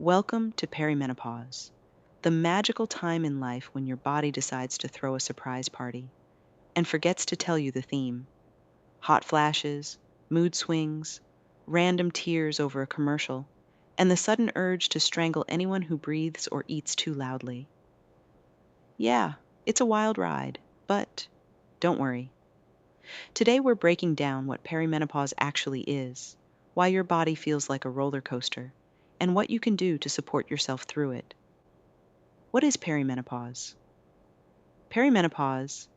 Welcome to perimenopause, the magical time in life when your body decides to throw a surprise party and forgets to tell you the theme. Hot flashes, mood swings, random tears over a commercial, and the sudden urge to strangle anyone who breathes or eats too loudly. Yeah, it's a wild ride, but don't worry. Today we're breaking down what perimenopause actually is, why your body feels like a roller coaster, and what you can do to support yourself through it. What is perimenopause? Perimenopause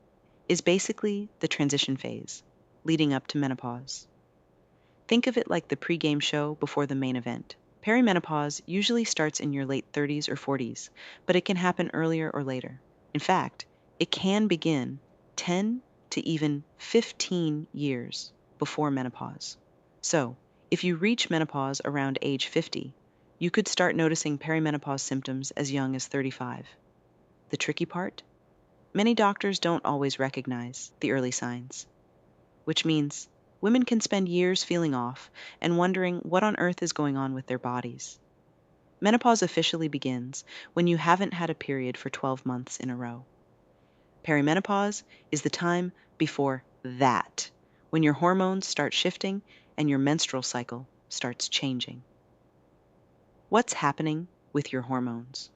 is basically the transition phase leading up to menopause. Think of it like the pregame show before the main event. Perimenopause usually starts in your late 30s or 40s, but it can happen earlier or later. In fact, it can begin 10 to even 15 years before menopause. So, if you reach menopause around age 50, you could start noticing perimenopause symptoms as young as 35. The tricky part? Many doctors don't always recognize the early signs, which means women can spend years feeling off and wondering what on earth is going on with their bodies. Menopause officially begins when you haven't had a period for 12 months in a row. Perimenopause is the time before that, when your hormones start shifting and your menstrual cycle starts changing. What's happening with your hormones?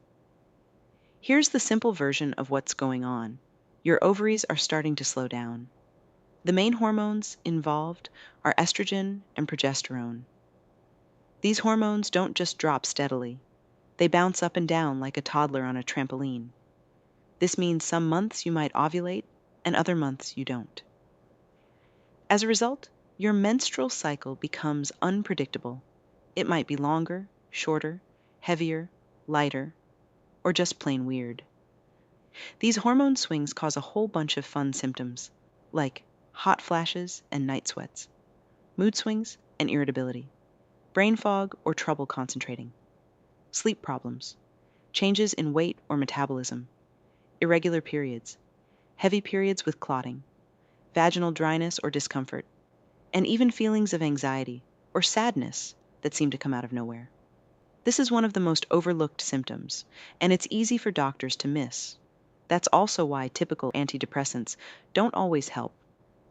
Here's the simple version of what's going on. Your ovaries are starting to slow down. The main hormones involved are estrogen and progesterone. These hormones don't just drop steadily. They bounce up and down like a toddler on a trampoline. This means some months you might ovulate and other months you don't. As a result, your menstrual cycle becomes unpredictable. It might be longer, shorter, heavier, lighter, or just plain weird. These hormone swings cause a whole bunch of fun symptoms, like hot flashes and night sweats, mood swings and irritability, brain fog or trouble concentrating, sleep problems, changes in weight or metabolism, irregular periods, heavy periods with clotting, vaginal dryness or discomfort, and even feelings of anxiety or sadness that seem to come out of nowhere. This is one of the most overlooked symptoms, and it's easy for doctors to miss. That's also why typical antidepressants don't always help.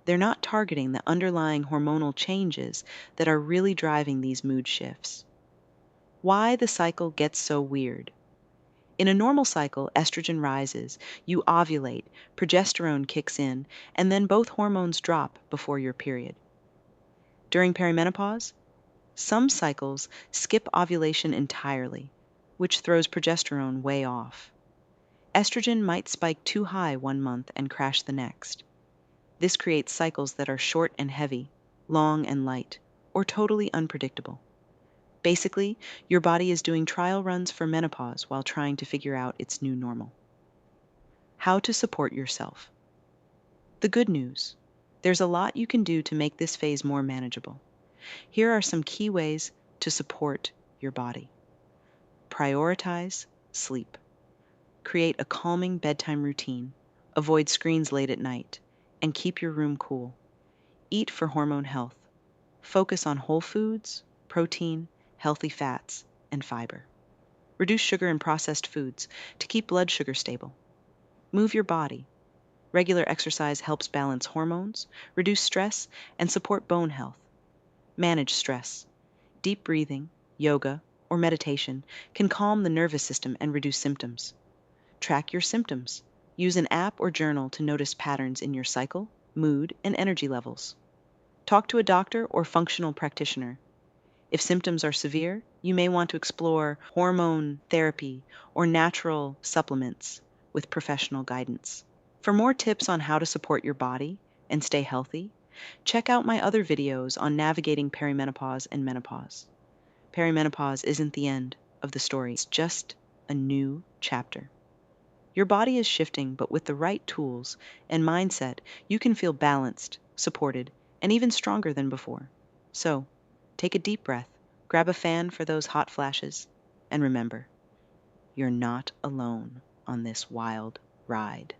They're not targeting the underlying hormonal changes that are really driving these mood shifts. Why the cycle gets so weird. In a normal cycle, estrogen rises, you ovulate, progesterone kicks in, and then both hormones drop before your period. During perimenopause, some cycles skip ovulation entirely, which throws progesterone way off. Estrogen might spike too high one month and crash the next. This creates cycles that are short and heavy, long and light, or totally unpredictable. Basically, your body is doing trial runs for menopause while trying to figure out its new normal. How to support yourself. The good news: there's a lot you can do to make this phase more manageable. Here are some key ways to support your body. Prioritize sleep. Create a calming bedtime routine. Avoid screens late at night, and keep your room cool. Eat for hormone health. Focus on whole foods, protein, healthy fats, and fiber. Reduce sugar and processed foods to keep blood sugar stable. Move your body. Regular exercise helps balance hormones, reduce stress, and support bone health. Manage stress. Deep breathing, yoga, or meditation can calm the nervous system and reduce symptoms. Track your symptoms. Use an app or journal to notice patterns in your cycle, mood, and energy levels. Talk to a doctor or functional practitioner. If symptoms are severe, you may want to explore hormone therapy or natural supplements with professional guidance. For more tips on how to support your body and stay healthy, check out my other videos on navigating perimenopause and menopause. Perimenopause isn't the end of the story, it's just a new chapter. Your body is shifting, but with the right tools and mindset, you can feel balanced, supported, and even stronger than before. So, take a deep breath, grab a fan for those hot flashes, and remember, you're not alone on this wild ride.